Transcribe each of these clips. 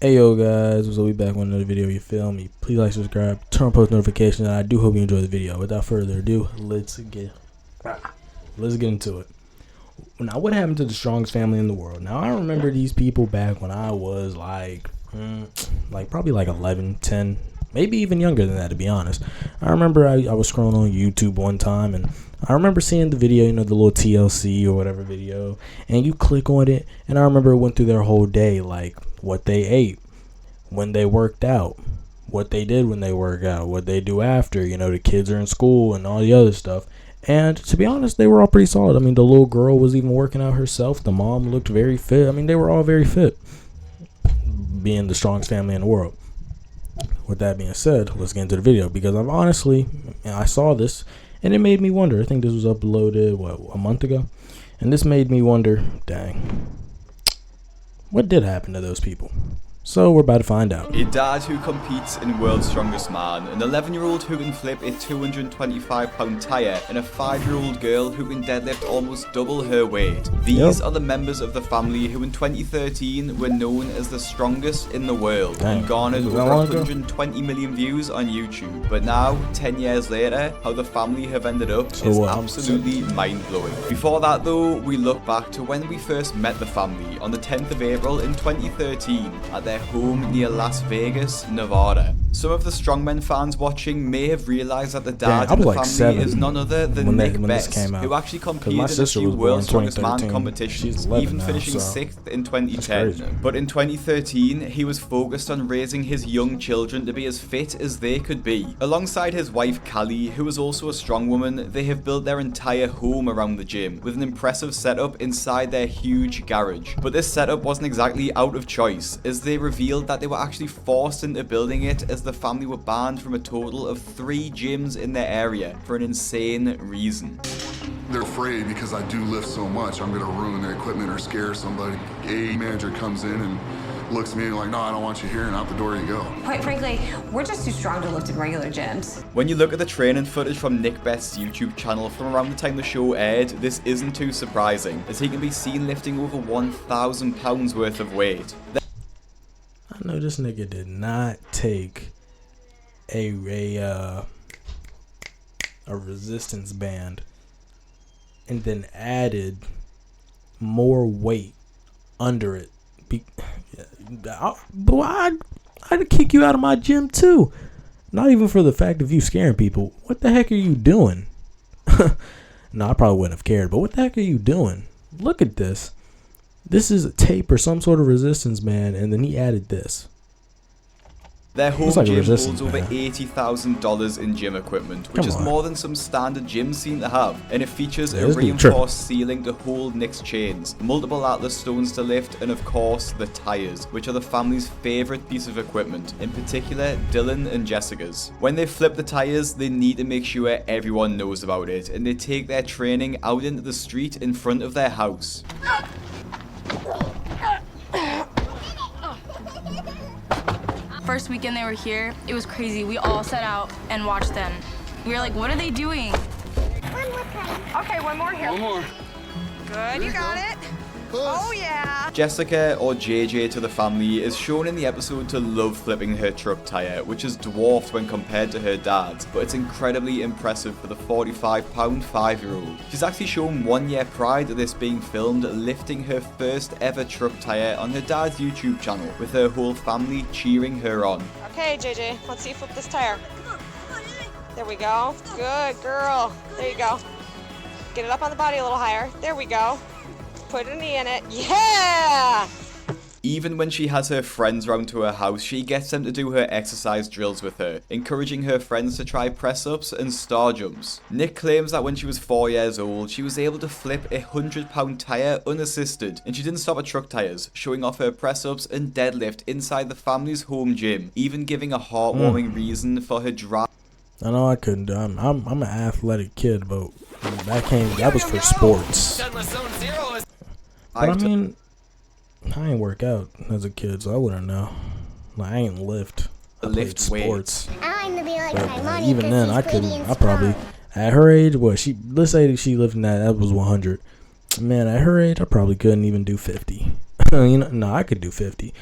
Hey yo guys, so we back with another video, you feel me? Please like, subscribe, turn on post notifications, and I do hope you enjoy the video. Without further ado, let's get into it. Now, what happened to the strongest family in the world? Now, I remember these people back when I was like probably like 11, 10, maybe even younger than that, to be honest. I remember I was scrolling on YouTube one time, and I remember seeing the video, the little TLC or whatever video, and you click on it, and I remember it went through their whole day, like what they ate, when they worked out, what they did when they work out, what they do after, the kids are in school and all the other stuff. And to be honest, they were all pretty solid. I mean, the little girl was even working out herself. The mom looked very fit. I mean, they were all very fit, being the strongest family in the world. With that being said, let's get into the video, because I saw this and it made me wonder. I think this was uploaded, a month ago? And this made me wonder, dang, what did happen to those people? So we're about to find out. A dad who competes in World's Strongest Man, an 11-year-old who can flip a 225-pound tyre, and a 5-year-old girl who can deadlift almost double her weight. These are the members of the family who in 2013 were known as the strongest in the world and garnered over 120 million views on YouTube. But now, 10 years later, how the family have ended up is absolutely mind-blowing. Before that though, we look back to when we first met the family on the 10th of April in 2013 at their home near Las Vegas, Nevada. Some of the Strongmen fans watching may have realized that the dad in the family is none other than Nick Best, who actually competed in a few World's Strongest Man competitions, even finishing 6th in 2010. But in 2013, he was focused on raising his young children to be as fit as they could be. Alongside his wife Callie, who is also a strong woman, they have built their entire home around the gym, with an impressive setup inside their huge garage. But this setup wasn't exactly out of choice, as they revealed that they were actually forced into building it as the family were banned from a total of 3 gyms in their area for an insane reason. They're afraid because I do lift so much, I'm gonna ruin their equipment or scare somebody. A manager comes in and looks at me like, no, I don't want you here, and out the door you go. Quite frankly, we're just too strong to lift in regular gyms. When you look at the training footage from Nick Best's YouTube channel from around the time the show aired, this isn't too surprising, as he can be seen lifting over 1,000 pounds worth of weight. I know this nigga did not take a resistance band and then added more weight under it. I'd kick you out of my gym too. Not even for the fact of you scaring people. What the heck are you doing? No, I probably wouldn't have cared, but what the heck are you doing? Look at this. This is a tape or some sort of resistance band, and then he added this. Their home gym holds over $80,000 in gym equipment, which is more than some standard gyms seem to have, and it features a reinforced ceiling to hold Nick's chains, multiple Atlas stones to lift, and of course the tires, which are the family's favourite piece of equipment, in particular Dylan and Jessica's. When they flip the tires, they need to make sure everyone knows about it, and they take their training out into the street in front of their house. First weekend they were here, it was crazy. We all sat out and watched them. We were like, what are they doing? One more time. Okay, one more here. One more. Good, you got it. Oh yeah. Jessica, or JJ to the family, is shown in the episode to love flipping her truck tire, which is dwarfed when compared to her dad's, but it's incredibly impressive for the 45-pound 5-year-old. She's actually shown 1 year prior to this being filmed lifting her first ever truck tire on her dad's YouTube channel, with her whole family cheering her on. Okay, JJ, let's see you flip this tire. There we go. Good girl. There you go. Get it up on the body a little higher. There we go. Put a knee in it. Yeah! Even when she has her friends round to her house, she gets them to do her exercise drills with her, encouraging her friends to try press-ups and star jumps. Nick claims that when she was 4 years old, she was able to flip a 100-pound tire unassisted, and she didn't stop at truck tires, showing off her press-ups and deadlift inside the family's home gym, even giving a heartwarming reason for her drive. I know I couldn't do it. I'm an athletic kid, but that was for sports. But I mean, I ain't work out as a kid, so I wouldn't know. Like, I ain't lift. I played sports. But even then, I couldn't. I probably At her age, let's say she lived in that was 100. Man, at her age, I probably couldn't even do 50. No, I could do 50.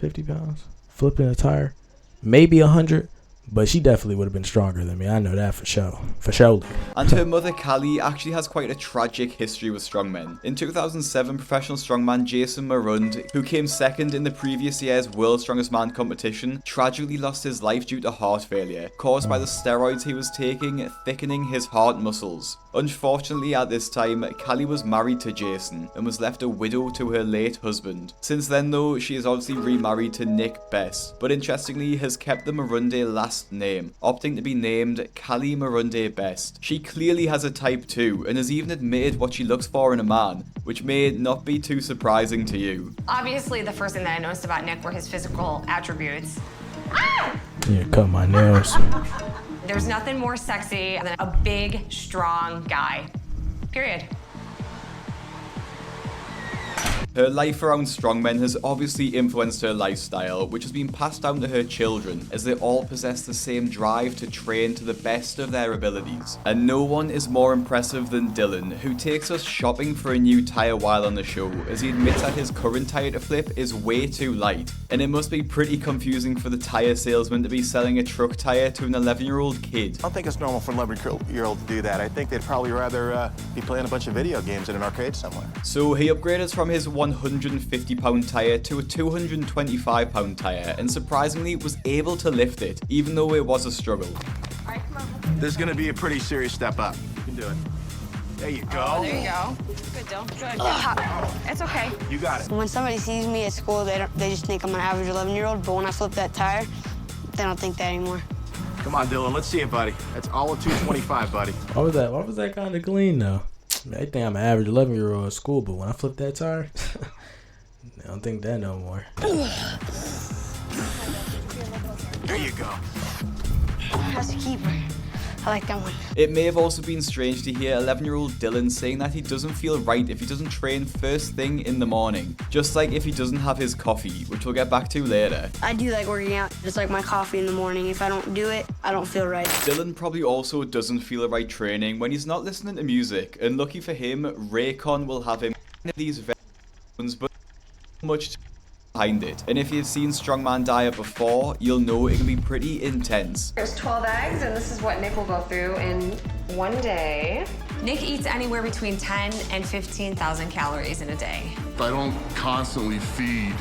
50 pounds. Flipping a tire. Maybe 100. But she definitely would have been stronger than me. I know that for sure. For sure. And her mother, Callie, actually has quite a tragic history with strongmen. In 2007, professional strongman Jason Marund, who came second in the previous year's World's Strongest Man competition, tragically lost his life due to heart failure, caused by the steroids he was taking, thickening his heart muscles. Unfortunately, at this time, Callie was married to Jason and was left a widow to her late husband. Since then, though, she is obviously remarried to Nick Best, but interestingly has kept the Marunde last name, opting to be named Callie Marunde Best. She clearly has a type 2 and has even admitted what she looks for in a man, which may not be too surprising to you. Obviously, the first thing that I noticed about Nick were his physical attributes. Yeah, cut my nails. There's nothing more sexy than a big, strong guy. Period. Her life around strongmen has obviously influenced her lifestyle, which has been passed down to her children, as they all possess the same drive to train to the best of their abilities. And no one is more impressive than Dylan, who takes us shopping for a new tyre while on the show, as he admits that his current tyre to flip is way too light. And it must be pretty confusing for the tyre salesman to be selling a truck tyre to an 11-year-old kid. I don't think it's normal for an 11-year-old to do that. I think they'd probably rather be playing a bunch of video games in an arcade somewhere. So he upgraded from his 150-pound tyre to a 225-pound tyre, and surprisingly was able to lift it, even though it was a struggle. This is going to be a pretty serious step up. You can do it. There you go. Oh, there you go. Good, Dill. Good. It's okay. You got it. When somebody sees me at school, they just think I'm an average 11-year-old, but when I flip that tire, they don't think that anymore. Come on, Dylan. Let's see it, buddy. That's all of 225, buddy. Why was that kind of clean, though? They think I'm an average 11-year-old at school, but when I flip that tire, I don't think that no more. There you go. That's a keeper. I like that one. It may have also been strange to hear 11-year-old Dylan saying that he doesn't feel right if he doesn't train first thing in the morning, just like if he doesn't have his coffee, which we'll get back to later. I do like working out. It's like my coffee in the morning. If I don't do it, I don't feel right. Dylan probably also doesn't feel right training when he's not listening to music, and lucky for him, Raycon will have him these ones, but much behind it. And if you've seen Strongman Diet before, you'll know it can be pretty intense. There's 12 eggs, and this is what Nick will go through in one day. Nick eats anywhere between 10 and 15,000 calories in a day. If I don't constantly feed.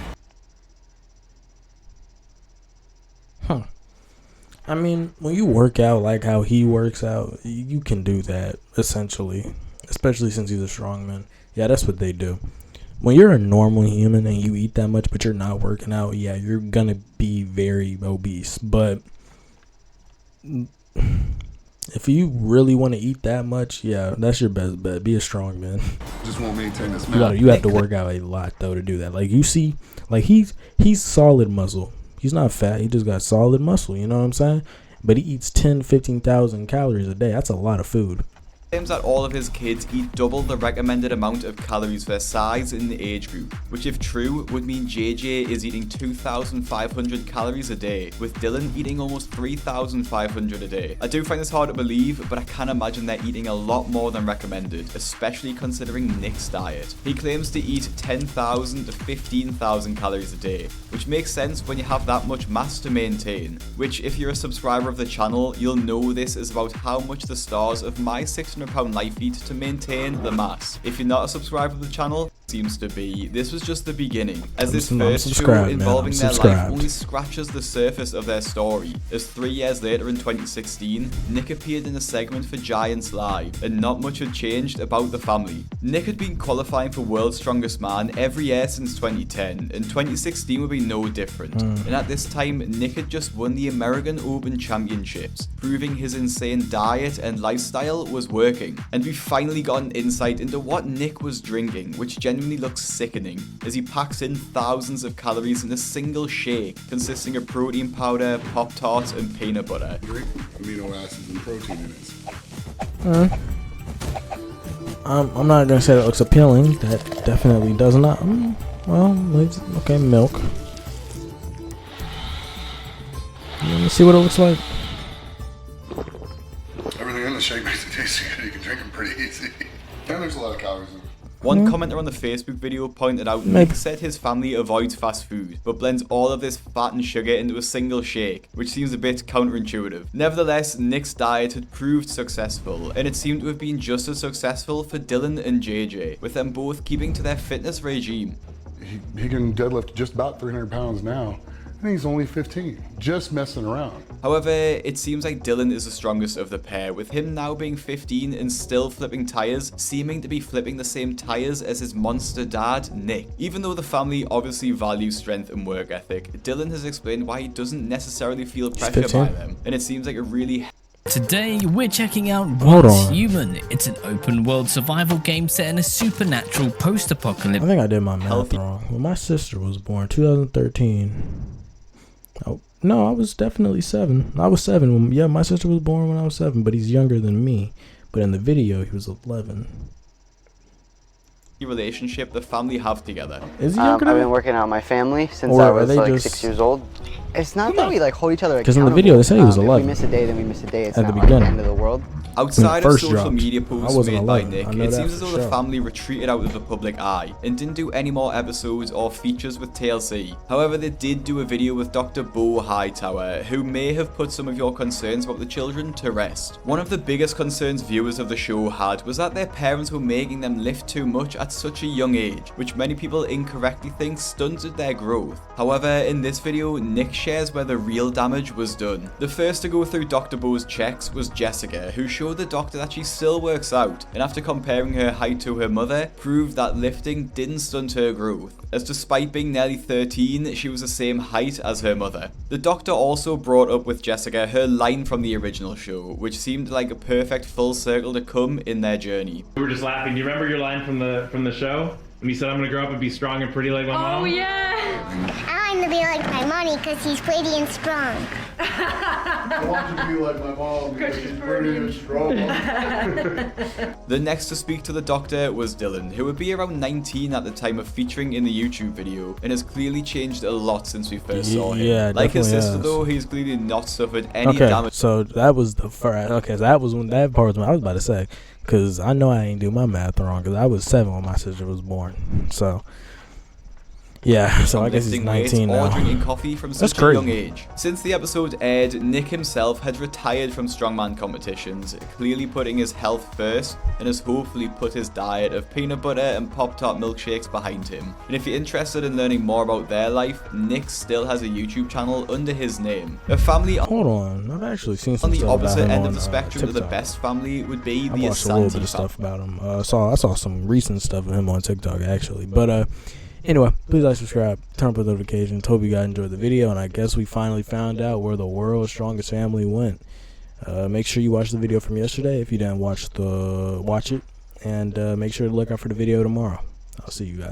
I mean, when you work out like how he works out, you can do that, essentially. Especially since he's a strongman. Yeah, that's what they do. When you're a normal human and you eat that much, but you're not working out, yeah, you're gonna be very obese. But if you really want to eat that much, yeah, that's your best bet. Be a strong man. Just won't maintain this. You have to work out a lot though to do that. Like you see, like he's solid muscle. He's not fat. He just got solid muscle. You know what I'm saying? But he eats 15,000 calories a day. That's a lot of food. Claims that all of his kids eat double the recommended amount of calories for their size in the age group, which if true would mean JJ is eating 2,500 calories a day, with Dylan eating almost 3,500 a day. I do find this hard to believe, but I can imagine they're eating a lot more than recommended, especially considering Nick's diet. He claims to eat 10,000 to 15,000 calories a day, which makes sense when you have that much mass to maintain, which if you're a subscriber of the channel, you'll know this is about how much the stars of my 600 pound life eat to maintain the mass. If you're not a subscriber of the channel, seems to be, this was just the beginning, as this first show involving their life only scratches the surface of their story, as 3 years later in 2016, Nick appeared in a segment for Giants Live, and not much had changed about the family. Nick had been qualifying for World's Strongest Man every year since 2010, and 2016 would be no different, and at this time, Nick had just won the American Open Championships, proving his insane diet and lifestyle was working, and we finally got an insight into what Nick was drinking, which genuinely looks sickening, as he packs in thousands of calories in a single shake, consisting of protein powder, Pop-Tarts, and peanut butter. Great amino acids and protein in it. I'm not gonna say that looks appealing. That definitely does not. Well, it's, okay, milk. Let me see what it looks like. Everything in the shake makes it taste good. You can drink them pretty easy. And there's a lot of calories in it. One commenter on the Facebook video pointed out Nick said his family avoids fast food, but blends all of this fat and sugar into a single shake, which seems a bit counterintuitive. Nevertheless, Nick's diet had proved successful, and it seemed to have been just as successful for Dylan and JJ, with them both keeping to their fitness regime. He can deadlift just about 300 pounds now, and he's only 15, just messing around. However, it seems like Dylan is the strongest of the pair, with him now being 15 and still flipping tires, seeming to be flipping the same tires as his monster dad, Nick. Even though the family obviously values strength and work ethic, Dylan has explained why he doesn't necessarily feel pressure by them, and it seems like a really Today, we're checking out Once Human. It's an open-world survival game set in a supernatural post-apocalyptic... I think I did my math wrong. When my sister was born, 2013. Oh, no, I was definitely 7. I was 7. Yeah, my sister was born when I was 7, but he's younger than me. But in the video, he was 11. relationship the family have together. Is he younger? I've been working on my family since I was like 6 years old. It's not that we like hold each other accountable. Because in the video they said he was 11. If we miss a day, then we miss a day. It's at not the like beginning. the end of the world. Outside of social dropped. media posts made by Nick, it seems as though the family retreated out of the public eye and didn't do any more episodes or features with TLC. However, they did do a video with Dr. Bo Hightower, who may have put some of your concerns about the children to rest. One of the biggest concerns viewers of the show had was that their parents were making them lift too much at such a young age, which many people incorrectly think stunted their growth. However, in this video, Nick shares where the real damage was done. The first to go through Dr. Bo's checks was Jessica, who showed the doctor that she still works out, and after comparing her height to her mother, proved that lifting didn't stunt her growth, as despite being nearly 13, she was the same height as her mother. The doctor also brought up with Jessica her line from the original show, which seemed like a perfect full circle to come in their journey. We were just laughing. Do you remember your line from the show? When you said, I'm gonna grow up and be strong and pretty like my mom? Oh, yeah. I want to be like my mommy because she's pretty and strong. I want to be like my mom because she's pretty and strong. The next to speak to the doctor was Dylan, who would be around 19 at the time of featuring in the YouTube video, and has clearly changed a lot since we first saw him. Yeah, like his sister has. though, he's clearly not suffered any damage. So that was the first. Okay, so that was when that part was when I was about to say. Because I know I ain't do my math wrong, because I was 7 when my sister was born. So, yeah, so I guess he's 19 now. Or drinking coffee from such a young age. Since the episode aired, Nick himself had retired from strongman competitions, clearly putting his health first, and has hopefully put his diet of peanut butter and Pop-Tart milkshakes behind him. And if you're interested in learning more about their life, Nick still has a YouTube channel under his name. A family Hold on, I've actually seen some on the stuff opposite about him end of on, the spectrum to the TikTok. best family would be I the watched a little bit Asante of stuff family. about him. I saw some recent stuff of him on TikTok actually. But anyway, please like, subscribe, turn on post notifications. Hope you guys enjoyed the video, and I guess we finally found out where the world's strongest family went. Make sure you watch the video from yesterday if you didn't watch it, and make sure to look out for the video tomorrow. I'll see you guys.